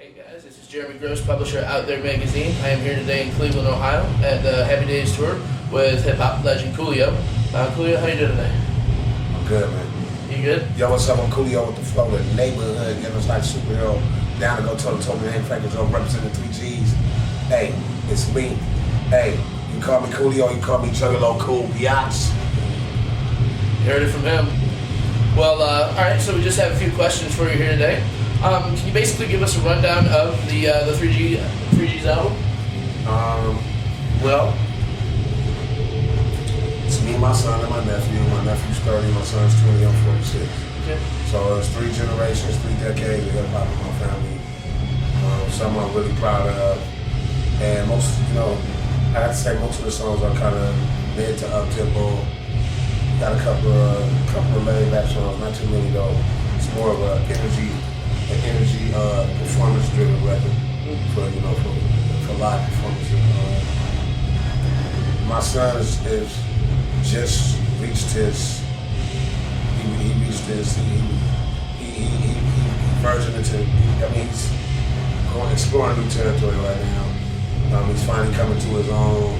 Hey guys, this is Jeremy Gross, publisher at OutThere Magazine. I am here today in Cleveland, Ohio at the Happy Daze Tour with hip-hop legend Coolio. Coolio, how you doing today? I'm good, man. You good? Yo, what's up? I'm Coolio with the flow, the neighborhood, getting us like superhero. Down to go toe-to-toe with Hank Franklin's on representing 3Gs. Hey, it's me. Hey, you call me Coolio, you call me Juggalo Cool Biatch. You heard it from him. Well, alright, so we just have a few questions for you here today. Can you basically give us a rundown of the 3G's album? Well, it's me, my son, and my nephew. My nephew's 30, my son's 20, I'm 46. Okay. So it's 3 generations, 3 decades of hip-hop in my family. Something I'm really proud of. And most, I have to say most of the songs are kind of mid to up-tempo. Got a couple of laid-back songs, not too many though. It's more of an energy performance-driven record for live performances. My son is just reached his version into. He's going exploring new territory right now. He's finally coming to his own,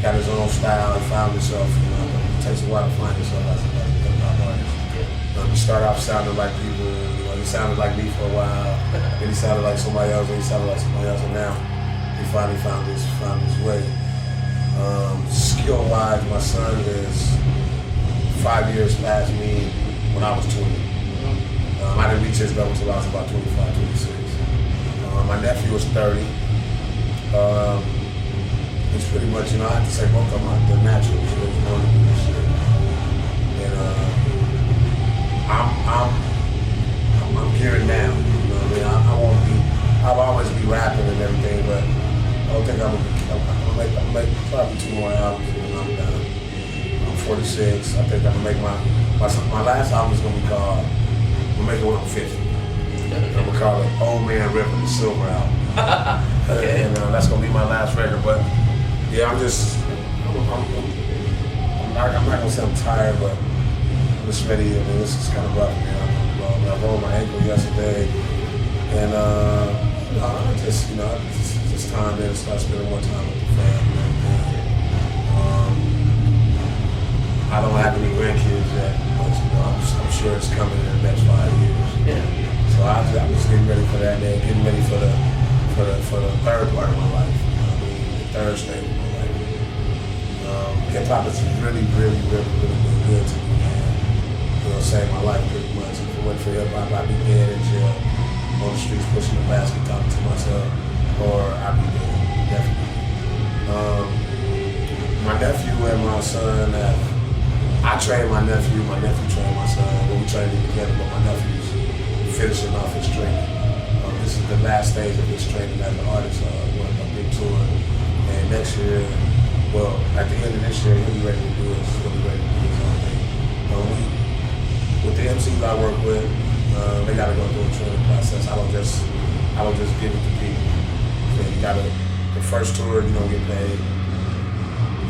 got his own style. He found himself. It takes a while to find yourself as a hip-hop artist. He started off sounding like people. He sounded like me for a while. Then he sounded like somebody else. Then he sounded like somebody else. And now he finally found his way. Skill-wise, my son is 5 years past me when I was 20. I didn't reach his level until I was about 25, 26. My nephew was 30. He's pretty much, I have to say both of them are the naturals. So he's going to do this shit. And I'm gearing down. I'll always be rapping and everything, but I don't think I'm gonna make probably 2 more albums when I'm done. I'm 46. I think I'm gonna make my last album is gonna be called. I'm gonna make it when I'm 50. I'm gonna call it Old Man River, the Silver Album. Okay. And that's gonna be my last record. But yeah, I'm not gonna say I'm tired, but I'm just ready. This is kind of rough, man. I rolled my ankle yesterday, and just time to start spending more time with the family. I don't have any grandkids yet, but I'm sure it's coming in the next 5 years. Yeah. So I'm just getting ready for that, man. Getting ready for the third part of my life. The third stage of my life. Hip hop has really been good to me, man. Saved my life pretty much. If it wasn't for hip hop, I'd be dead in jail, on the streets pushing the basket, talking to myself, or I'd be dead, definitely. My nephew and my son I trained my nephew trained my son. We trained together, but my nephew's finishing off his training. This is the last stage of his training as an artist, a big tour. And next year, well, at the end of this year, he'll be ready to do his own thing. With the MCs I work with, they gotta go through a training process. I don't just give it to people. So you gotta, the first tour you don't get paid.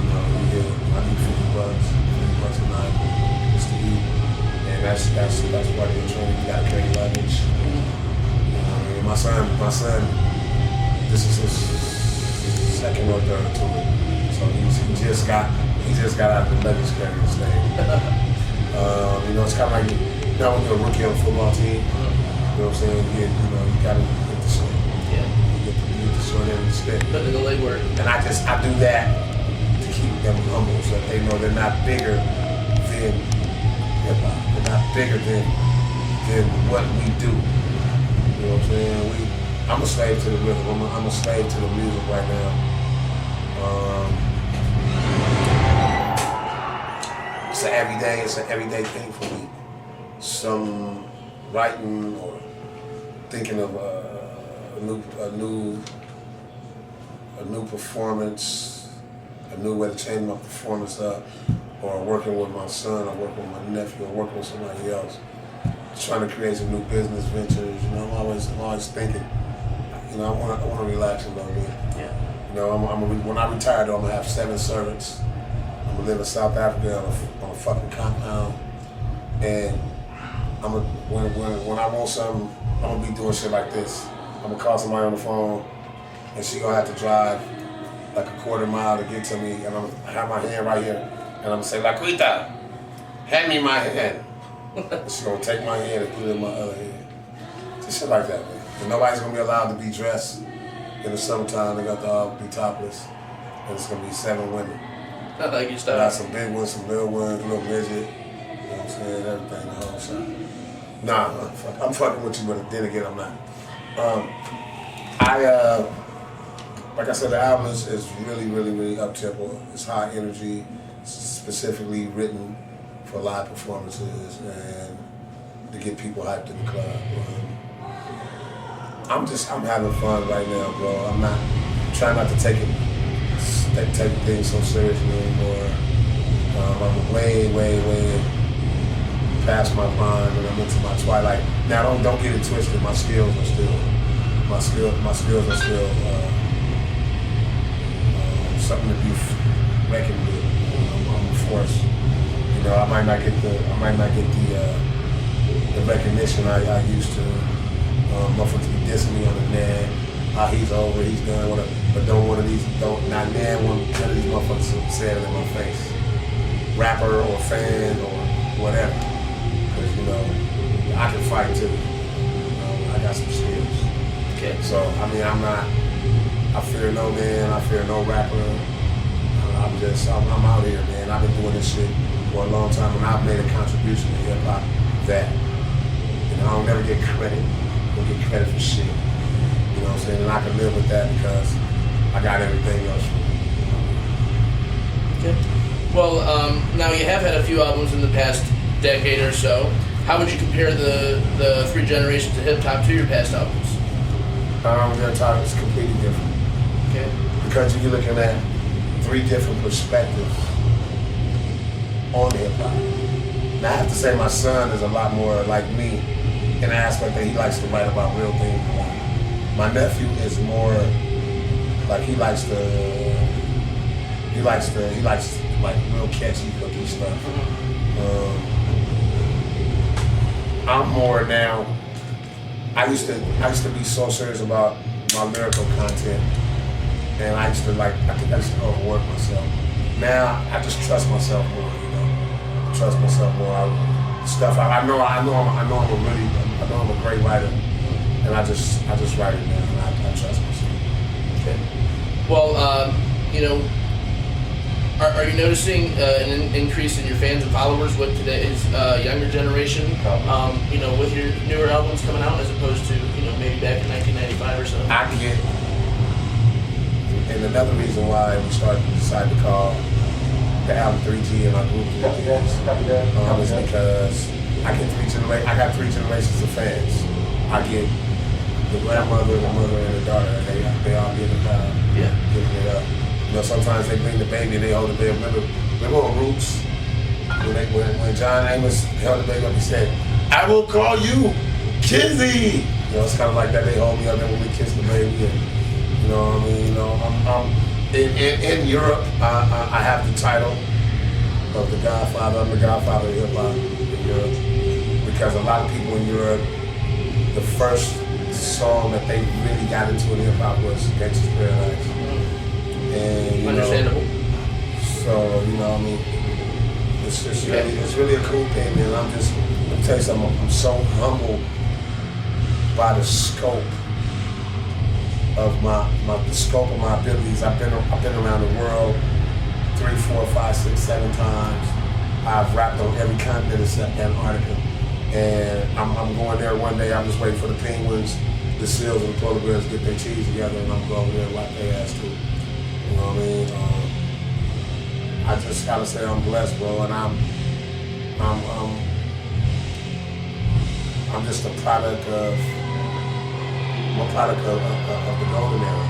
I need $50 a night just to eat. And that's part of your training. You gotta carry luggage. My son, this is his second or third tour. So he just got out of the luggage carrier stage. It's kind of like, when you're a rookie on a football team, you know what I'm saying? You gotta get the swing. Yeah. You get the swing and the stick. Put in the legwork. And I do that to keep them humble so that they know they're not bigger than hip hop. They're not bigger than what we do. You know what I'm saying? I'm a slave to the rhythm. I'm a slave to the music right now. It's an everyday thing for me. Some writing or thinking of a new performance, a new way to change my performance up, or working with my son, or working with my nephew, or working with somebody else. Trying to create some new business ventures. I'm always thinking. I want to relax a little bit. Yeah. When I retire, though, I'm gonna have 7 servants. I'm gonna live in South Africa on a fucking compound, and when I want something, I'm gonna be doing shit like this. I'm gonna call somebody on the phone, and she gonna have to drive like a quarter mile to get to me, and I'm gonna have my hand right here, and I'm gonna say, Laquita, hand me my hand. And she gonna take my hand and put it in my other hand. Just shit like that, man. And nobody's gonna be allowed to be dressed in the summertime. They got to all be topless, and it's gonna be 7 women. I like your I style. got some big ones, some little ones, little midget. You know what I'm saying? Everything, the whole shot. Nah, I'm fucking with you, but then again, I'm not. Like I said, the album is really, really, really up-tempo. It's high energy, specifically written for live performances and to get people hyped in the club. I'm having fun right now, bro. I'm not trying not to take things so seriously anymore. I'm way, way, way past my prime, and I'm into my twilight. Now, don't get it twisted. My skills are still something to be reckoned with. I'm a force. You know, I might not get the recognition I used to. Motherfuckers be dissing me on the net. He's over, he's done, whatever. But not one of these motherfuckers say it in my face. Rapper or fan or whatever. Because, you know, I can fight too. I got some skills. Okay. So, I mean, I fear no man, I fear no rapper. I'm out here, man. I've been doing this shit for a long time, and I've made a contribution to hip hop that, you know, I don't never get credit. I don't get credit for shit. You know what I'm saying? And I can live with that because I got everything else. Okay. Well, now you have had a few albums in the past decade or so. How would you compare the 3 generations of hip hop to your past albums? Their time is completely different. Okay. Because you're looking at 3 different perspectives on hip hop. Now I have to say my son is a lot more like me in the aspect that he likes to write about real things. My nephew is more like he likes like real catchy, hooky stuff. I'm more now. I used to be so serious about my lyrical content, and I think I used to overwork myself. Now I just trust myself more, you know. Trust myself more. I know I'm a great writer, and I just write it, man. And I trust myself. Okay. Well, you know, are you noticing an increase in your fans and followers with today's younger generation? You know, with your newer albums coming out as opposed to, you know, maybe back in 1995 or so. I get, and another reason why we decided to call the album 3G and our group 3G is because I got 3 generations of fans. I get the grandmother, the mother, and the daughter, and they all get the crowd, giving it up. You know, sometimes they bring the baby and they hold the baby. Remember on Roots, when John Amos held the baby up, he said, "I will call you Kizzy." You know, it's kind of like that. They hold me up and when we kiss the baby, and you know what I mean. You know, I'm in Europe. I have the title of the Godfather. I'm the Godfather of hip hop in Europe because a lot of people in Europe, the first song that they really got into in hip hop was Gangsta's Paradise. And, you Understandable. know, so, you know what I mean, it's really a cool thing, man. Let me tell you something, I'm so humbled by the scope of my abilities. I've been around the world 3, 4, 5, 6, 7 times. I've rapped on every continent except Antarctica. And I'm going there one day. I'm just waiting for the penguins, the seals, and the polar bears to get their cheese together, and I'm going over there and wipe their ass too. You know what I mean? I just gotta say I'm blessed, bro, and I'm just a product of the golden era.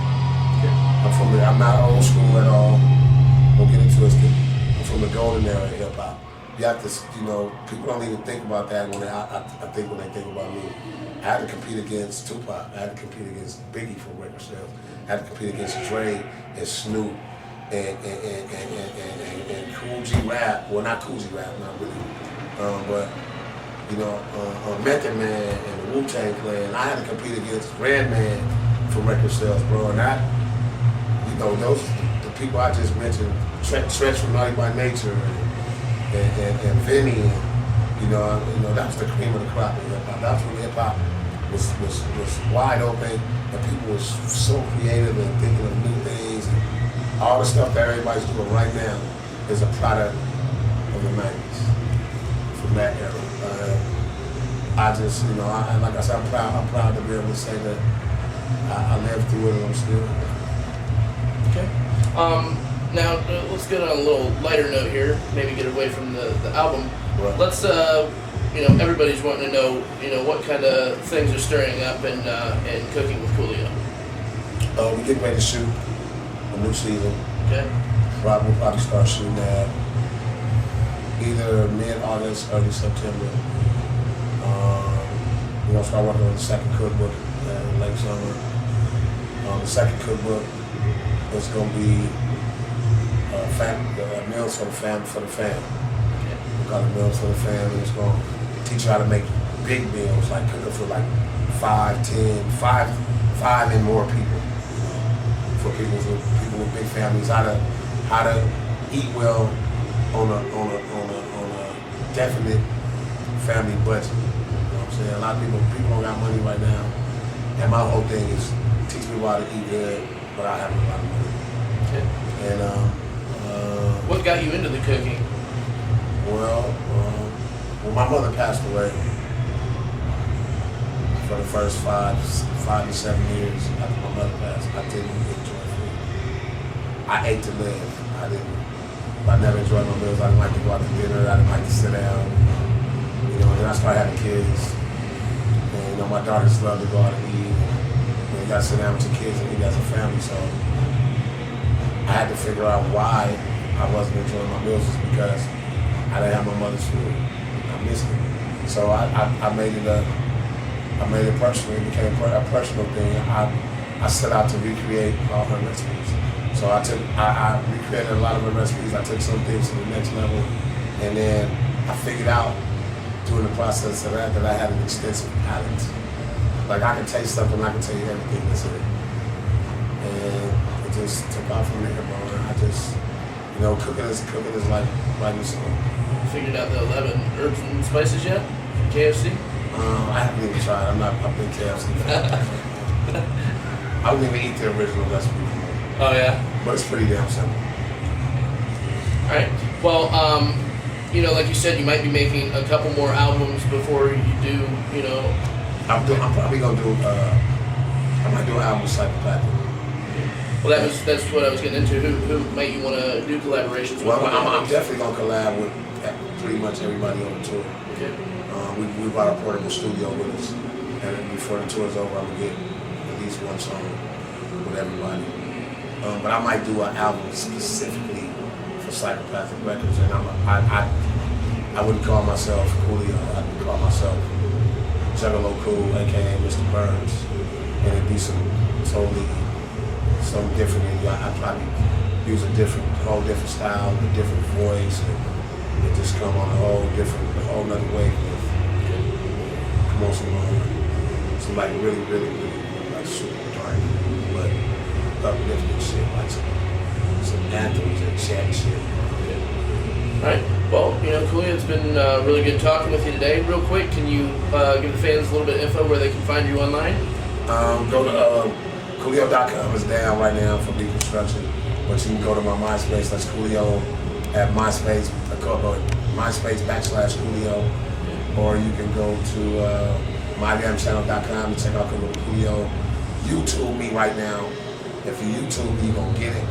I'm not old school at all. Don't get it twisted. I'm from the golden era of hip hop. You have to, you know, people don't even think about that when I think when they think about me. I had to compete against Tupac. I had to compete against Biggie for record sales. I had to compete against Dre and Snoop and Cool G Rap. Well, not Cool G Rap, not really. But Method Man and the Wu-Tang Clan, and I had to compete against Redman for record sales, bro. And those the people I just mentioned, Stretch from Naughty by Nature, and Vinny, and that was the cream of the crop in hip hop. That's when hip hop was wide open, and people was so creative and thinking of new things. And all the stuff that everybody's doing right now is a product of the 90s, from that era. I just, like I said, I'm proud to be able to say that I lived through it and I'm still. Okay. Now let's get on a little lighter note here. Maybe get away from the album. Right. Let's, everybody's wanting to know, what kind of things are stirring up and cooking with Coolio. We're getting ready to shoot a new season. Okay. We'll probably start shooting that either mid-August, early September. We're going to start working on the second cookbook in late summer. The second cookbook is going to be meals for the fam. Okay. We call it meals for the fam, and it's going to teach you how to make big meals, like cooking for like 5, 10, 5 and more people. For people with big families, how to eat well on a definite family budget. You know what I'm saying? A lot of people don't got money right now, and my whole thing is teach people how to eat good without having a lot of money. Okay. And what got you into the cooking? Well, my mother passed away. For the first 5 to 7 years after my mother passed, I didn't enjoy food. I ate to live. I never enjoyed my meals. I didn't like to go out to dinner. I didn't like to sit down. And then I started having kids. And my daughters love to go out and eat. And you got to sit down with your kids and eat as a family. So I had to figure out why I wasn't enjoying my meals, is because I didn't have my mother's food. I missed it. So I made it personal. It became a personal thing. I set out to recreate all her recipes. So I recreated a lot of her recipes. I took some things to the next level, and then I figured out during the process of that I had an extensive palate. Like I can taste something, I can tell you everything that's in it, and it just took off from there, bro. And I just, cooking is like writing a song. Figured out the 11 herbs and spices yet? KFC? I haven't even tried. I'm not a big KFC fan. I wouldn't even eat the original recipe. Oh yeah? But it's pretty damn simple. Alright. Well, like you said, you might be making a couple more albums before you do, I'm probably gonna do. I might do an album with Psychopathic. Well, that's what I was getting into. Who might you want to do collaborations with? Well, I'm definitely gonna collab with pretty much everybody on the tour. Okay. We brought a portable studio with us, and before the tour's over, I'm gonna get at least one song with everybody. But I might do an album specifically for Psychopathic Records, and I wouldn't call myself Coolio. I would call myself Juggalo Cool, aka Mr. Burns, and it'd be something different. I'd probably use a whole different style, a different voice, and it just come on a whole nother wavelength. Come on, some like really, really, really like super dark, but uplifting shit, like some anthems and chat shit. Alright, well, Coolio, it's been really good talking with you today. Real quick, can you give the fans a little bit of info where they can find you online? Go to Coolio.com is down right now for deconstruction, but you can go to my MySpace. That's Coolio at MySpace. MySpace.com/Coolio, or you can go to mydamnchannel.com to check out Coolio. YouTube me right now. If you YouTube me, you're gonna get it.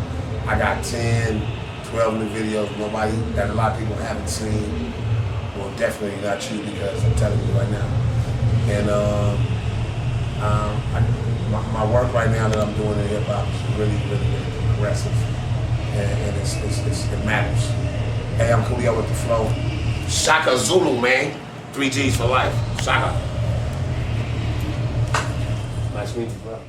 I got 10, 12 new videos. That a lot of people haven't seen. Well, definitely not you, because I'm telling you right now. And my work right now that I'm doing in hip hop is really, really, really progressive, and it matters. Hey, I'm Coolio with the flow. Shaka Zulu, man. 3 G's for life. Shaka. Nice meeting you, bro.